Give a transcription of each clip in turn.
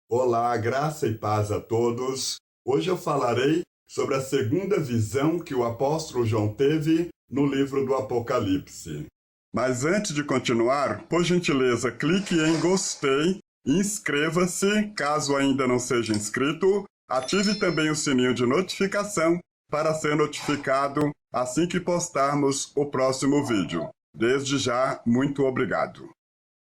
Olá, graça e paz a todos. Hoje eu falarei sobre a segunda visão que o apóstolo João teve no livro do Apocalipse. Mas antes de continuar, por gentileza, clique em gostei e inscreva-se, caso ainda não seja inscrito. Ative também o sininho de notificação para ser notificado assim que postarmos o próximo vídeo. Desde já, muito obrigado.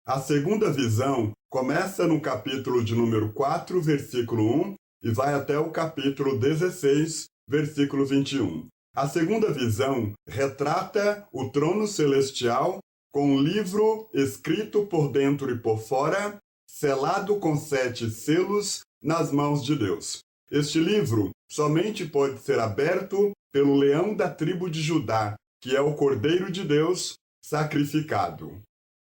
A segunda visão começa no capítulo de número 4, versículo 1, e vai até o capítulo 16, versículo 21. A segunda visão retrata o trono celestial com um livro escrito por dentro e por fora, selado com 7 selos nas mãos de Deus. Este livro somente pode ser aberto pelo leão da tribo de Judá, que é o Cordeiro de Deus sacrificado.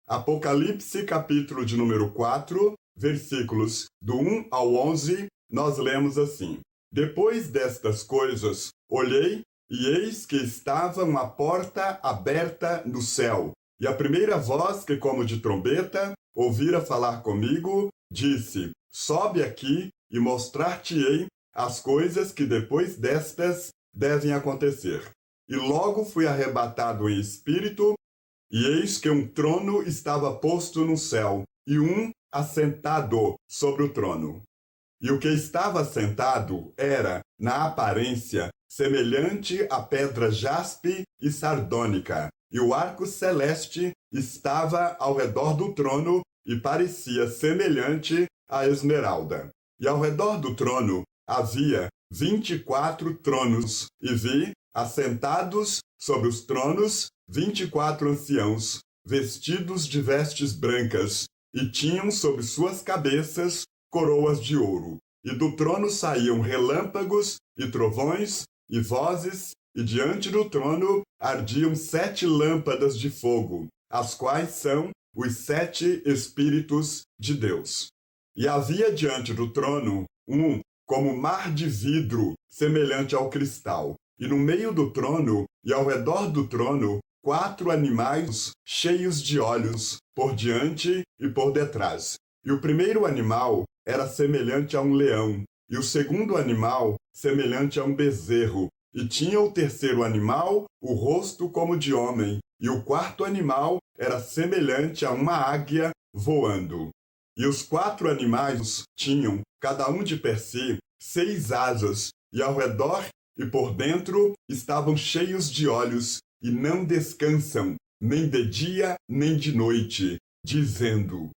Apocalipse, capítulo de número 4, versículos do 1 ao 11, nós lemos assim: Depois destas coisas, olhei, e eis que estava uma porta aberta no céu. E a primeira voz, que como de trombeta, ouvira falar comigo, disse: Sobe aqui e mostrar-te-ei as coisas que depois destas devem acontecer. E logo fui arrebatado em espírito, e eis que um trono estava posto no céu, e um assentado sobre o trono. E o que estava assentado era, na aparência, semelhante à pedra jaspe e sardônica, e o arco celeste estava ao redor do trono e parecia semelhante à esmeralda. E ao redor do trono havia 24 tronos, e vi, assentados sobre os tronos, 24 anciãos, vestidos de vestes brancas, e tinham sobre suas cabeças coroas de ouro. E do trono saíam relâmpagos e trovões e vozes, e diante do trono ardiam 7 lâmpadas de fogo, as quais são os 7 Espíritos de Deus. E havia diante do trono um como mar de vidro, semelhante ao cristal, e no meio do trono e ao redor do trono 4 animais cheios de olhos, por diante e por detrás. E o primeiro animal era semelhante a um leão, e o segundo animal semelhante a um bezerro, e tinha o terceiro animal o rosto como de homem, e o quarto animal era semelhante a uma águia voando. E os 4 animais tinham, cada um de per si, 6 asas, e ao redor e por dentro estavam cheios de olhos, e não descansam, nem de dia nem de noite, dizendo: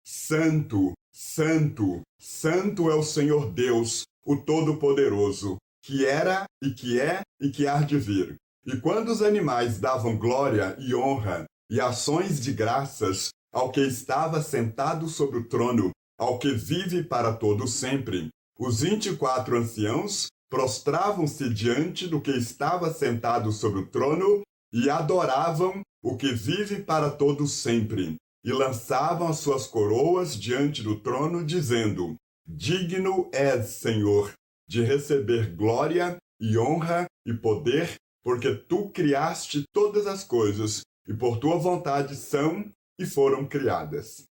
Santo, Santo, Santo é o Senhor Deus, o Todo-Poderoso, que era e que é e que há de vir. E quando os animais davam glória e honra e ações de graças ao que estava sentado sobre o trono, ao que vive para todo sempre, os 24 anciãos prostravam-se diante do que estava sentado sobre o trono e adoravam o que vive para todo sempre, e lançavam as suas coroas diante do trono, dizendo: Digno és, Senhor, de receber glória e honra e poder, porque tu criaste todas as coisas, e por tua vontade são e foram criadas.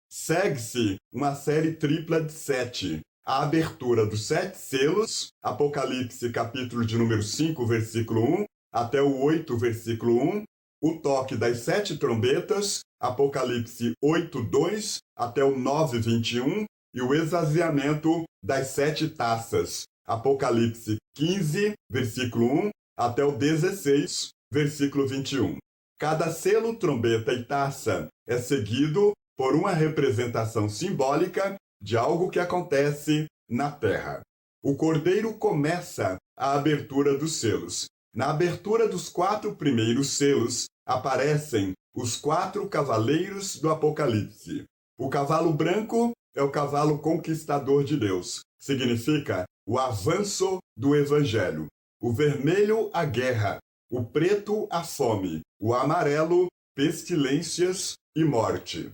Segue-se uma série tripla de 7. A abertura dos 7 selos, Apocalipse capítulo de número 5, versículo 1, até o 8, versículo 1, o toque das 7 trombetas, Apocalipse 8, 2, até o 9, 21, e o esvaziamento das 7 taças, Apocalipse 15, versículo 1, até o 16, versículo 21. Cada selo, trombeta e taça é seguido por uma representação simbólica de algo que acontece na terra. O Cordeiro começa a abertura dos selos. Na abertura dos 4 primeiros selos, aparecem os 4 cavaleiros do Apocalipse. O cavalo branco é o cavalo conquistador de Deus. Significa o avanço do Evangelho. O vermelho, a guerra. O preto, a fome. O amarelo, pestilências e morte.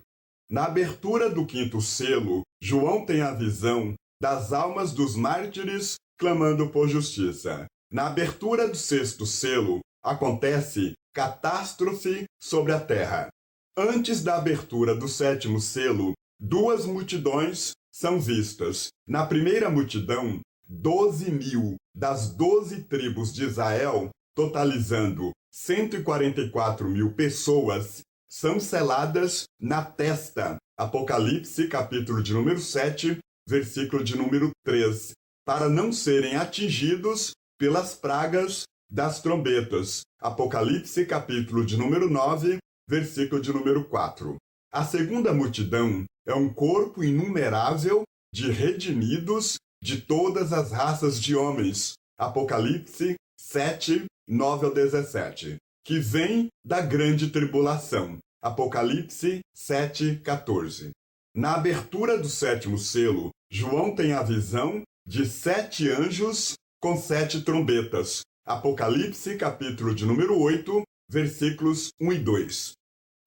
Na abertura do 5º selo, João tem a visão das almas dos mártires clamando por justiça. Na abertura do 6º selo, acontece catástrofe sobre a terra. Antes da abertura do 7º selo, 2 multidões são vistas. Na primeira multidão, 12.000 das 12 tribos de Israel, totalizando 144.000 pessoas, são seladas na testa. Apocalipse, capítulo de número 7, versículo de número 3, para não serem atingidos pelas pragas das trombetas. Apocalipse, capítulo de número 9, versículo de número 4. A segunda multidão é um corpo inumerável de redimidos de todas as raças de homens. Apocalipse 7, 9 ao 17. Que vem da grande tribulação. Apocalipse 7, 14. Na abertura do sétimo selo, João tem a visão de 7 anjos com 7 trombetas. Apocalipse, capítulo de número 8, versículos 1 e 2.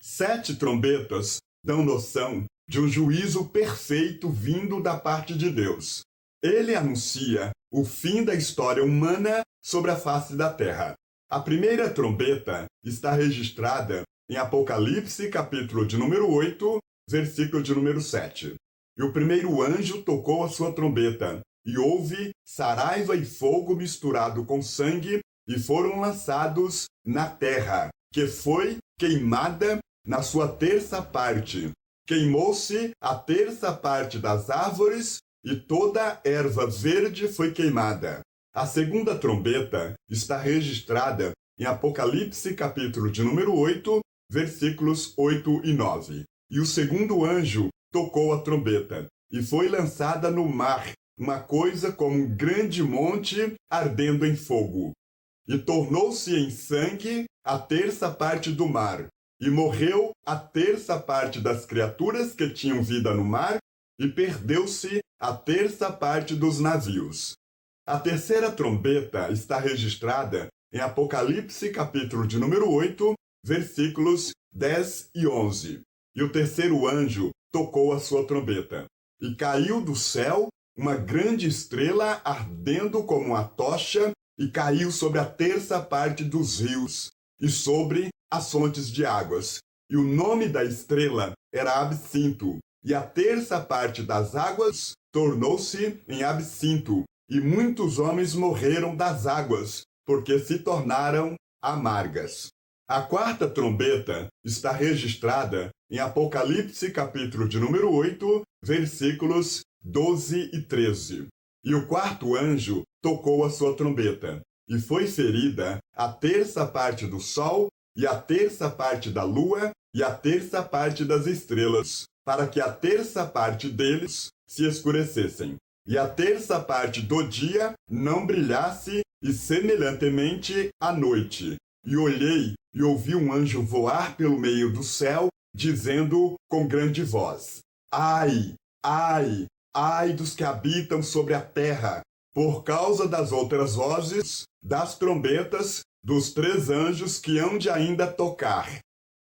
7 trombetas dão noção de um juízo perfeito vindo da parte de Deus. Ele anuncia o fim da história humana sobre a face da terra. A primeira trombeta está registrada em Apocalipse, capítulo de número 8, versículo de número 7. E o primeiro anjo tocou a sua trombeta, e houve saraiva e fogo misturado com sangue, e foram lançados na terra, que foi queimada na sua terça parte. Queimou-se a terça parte das árvores, e toda a erva verde foi queimada. A segunda trombeta está registrada em Apocalipse, capítulo de número 8, versículos 8 e 9. E o segundo anjo tocou a trombeta, e foi lançada no mar uma coisa como um grande monte ardendo em fogo. E tornou-se em sangue a terça parte do mar, e morreu a terça parte das criaturas que tinham vida no mar, e perdeu-se a terça parte dos navios. A terceira trombeta está registrada em Apocalipse, capítulo de número 8, versículos 10 e 11. E o terceiro anjo tocou a sua trombeta, e caiu do céu uma grande estrela ardendo como uma tocha, e caiu sobre a terça parte dos rios, e sobre as fontes de águas. E o nome da estrela era Absinto, e a terça parte das águas tornou-se em absinto, e muitos homens morreram das águas, porque se tornaram amargas. A quarta trombeta está registrada em Apocalipse, capítulo de número 8, versículos 12 e 13. E o quarto anjo tocou a sua trombeta, e foi ferida a terça parte do sol, e a terça parte da lua, e a terça parte das estrelas, para que a terça parte deles se escurecessem, e a terça parte do dia não brilhasse, e semelhantemente à noite. E olhei e ouvi um anjo voar pelo meio do céu, dizendo com grande voz: Ai, ai, ai dos que habitam sobre a terra, por causa das outras vozes, das trombetas, dos 3 anjos que hão de ainda tocar.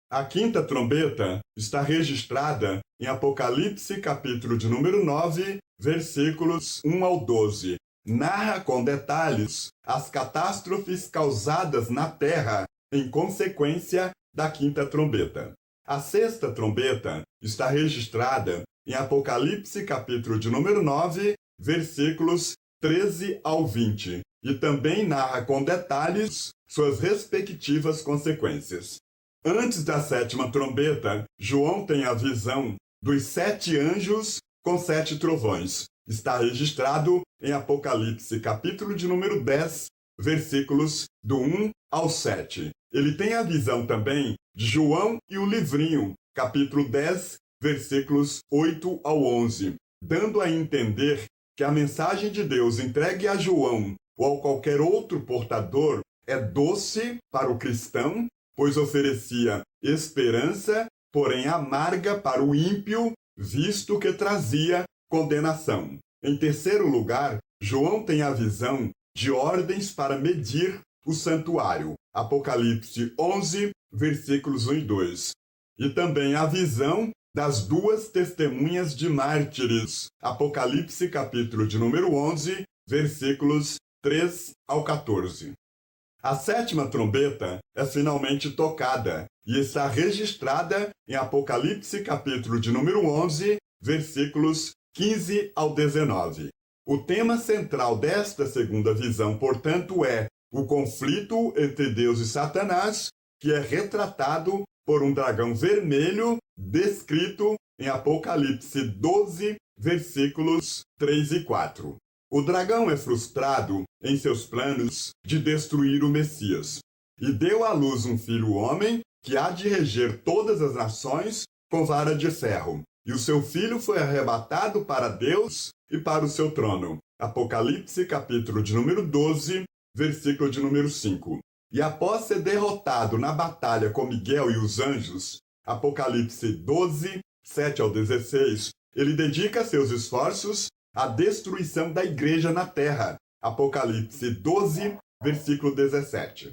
A quinta trombeta está registrada em Apocalipse, capítulo de número 9, versículos 1 ao 12. Narra com detalhes as catástrofes causadas na terra em consequência da quinta trombeta. A sexta trombeta está registrada em Apocalipse, capítulo de número 9, versículos 13 ao 20, e também narra com detalhes suas respectivas consequências. Antes da sétima trombeta, João tem a visão dos 7 anjos com 7 trovões. Está registrado em Apocalipse, capítulo de número 10, versículos do 1 ao 7. Ele tem a visão também de João e o livrinho, capítulo 10, versículos 8 ao 11, dando a entender que a mensagem de Deus entregue a João ou a qualquer outro portador é doce para o cristão, pois oferecia esperança, porém amarga para o ímpio, visto que trazia condenação. Em terceiro lugar, João tem a visão de ordens para medir o santuário. Apocalipse 11, versículos 1 e 2. E também a visão das 2 testemunhas de mártires. Apocalipse, capítulo de número 11, versículos 3 ao 14. A sétima trombeta é finalmente tocada e está registrada em Apocalipse, capítulo de número 11, versículos 15 ao 19. O tema central desta segunda visão, portanto, é o conflito entre Deus e Satanás, que é retratado por um dragão vermelho, descrito em Apocalipse 12, versículos 3 e 4. O dragão é frustrado em seus planos de destruir o Messias, e deu à luz um filho homem que há de reger todas as nações com vara de ferro. E o seu filho foi arrebatado para Deus e para o seu trono. Apocalipse, capítulo de número 12, versículo de número 5. E após ser derrotado na batalha com Miguel e os anjos, Apocalipse 12, 7 ao 16, ele dedica seus esforços à destruição da igreja na terra. Apocalipse 12, versículo 17.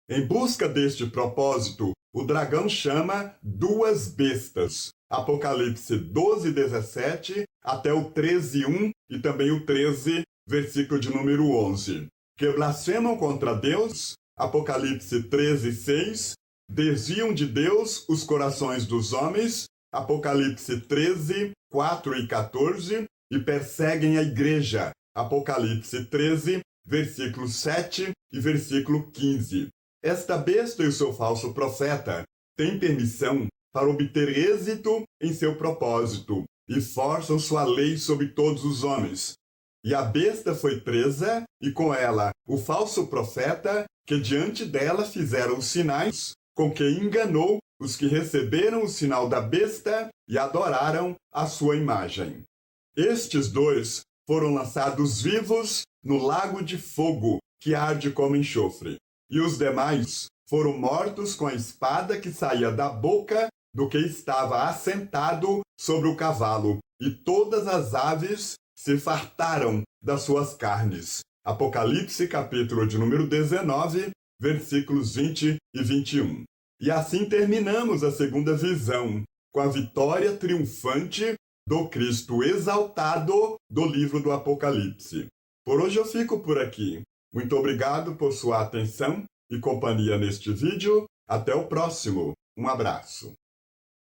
Em busca deste propósito, o dragão chama duas bestas. Apocalipse 12, 17 até o 13, 1 e também o 13, versículo de número 11. Que blasfemam contra Deus, Apocalipse 13, 6, desviam de Deus os corações dos homens, Apocalipse 13, 4 e 14, e perseguem a igreja, Apocalipse 13, versículo 7 e versículo 15. Esta besta e o seu falso profeta têm permissão para obter êxito em seu propósito e forçam sua lei sobre todos os homens. E a besta foi presa, e com ela o falso profeta, que diante dela fizeram os sinais, com que enganou os que receberam o sinal da besta e adoraram a sua imagem. Estes dois foram lançados vivos no lago de fogo, que arde como enxofre. E os demais foram mortos com a espada que saía da boca do que estava assentado sobre o cavalo, e todas as aves se fartaram das suas carnes. Apocalipse, capítulo de número 19, versículos 20 e 21. E assim terminamos a segunda visão, com a vitória triunfante do Cristo exaltado do livro do Apocalipse. Por hoje eu fico por aqui. Muito obrigado por sua atenção e companhia neste vídeo. Até o próximo. Um abraço.